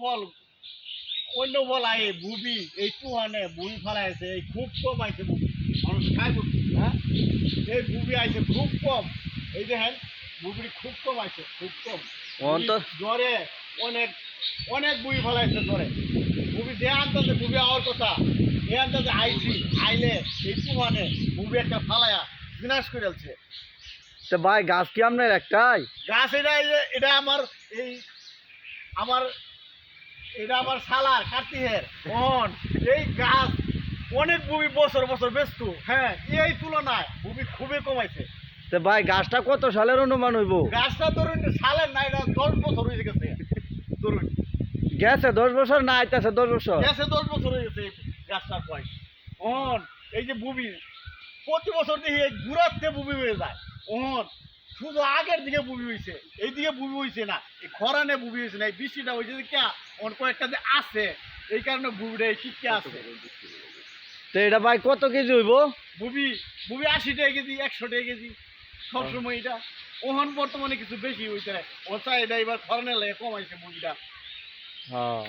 ফল অন্য বলাই বুবি এই টুহানে বুবি ফেলাইছে এই খুব কম আইছে বুবি মানুষ খায় বুবি হ্যাঁ এই বুবি আইছে খুব কম এই দেখেন বুবি খুব কম আইছে খুব কম জ্বরে অনেক অনেক বুবি ফেলাইছে জ্বরে বুবি যে আনতেছে বুবি আওয়ার কথা এ আনতেছে আইছি আইলে এই টুহানে বুবি একটা ফালায়া বিনাশ করে ফেলছে। তো ভাই গাছ কি আপনার একটাই? গাছ এটা আমার এই আমার এটা আমার শালার কার্তিকের মন এই গাছ অনেক বুবি বছর বছর ব্যস্ত হ্যাঁ এই তুলনায় বুবি খুবই কমাইছে। তো ভাই গাছটা কত সালের অনুমান হইব? গাছটা ধরুন সালের না এটা 10 বছর হয়ে গেছে ধরুন গেছে 10 বছর না আইতাছে 10 বছর গেছে 10 বছর হয়ে গেছে গাছটার বয়স। অন এই যে বুবি প্রতি বছর দেখি ঘুরাতে বুবি হয়ে যায় অন শুধু আগের দিকে বুবি হয়েছে এইদিকে বুবি হয়েছে না এই খরানে বুবি হয়েছে না এই বৃষ্টিটা হয়েছে কে অন কয়েকটা যে আছে এই কারণে বুবিটা এই টিকে আছে। তো এটা ভাই কত কেজি হইব? বুবি বুবি 80 টাকা কেজি 100 টাকা কেজি সবসময় এটা ওহন বর্তমানে কিছু বেশি হইতে ও চাই এটা এবার খরানের লাগে কমাইছে বুবিটা। হ্যাঁ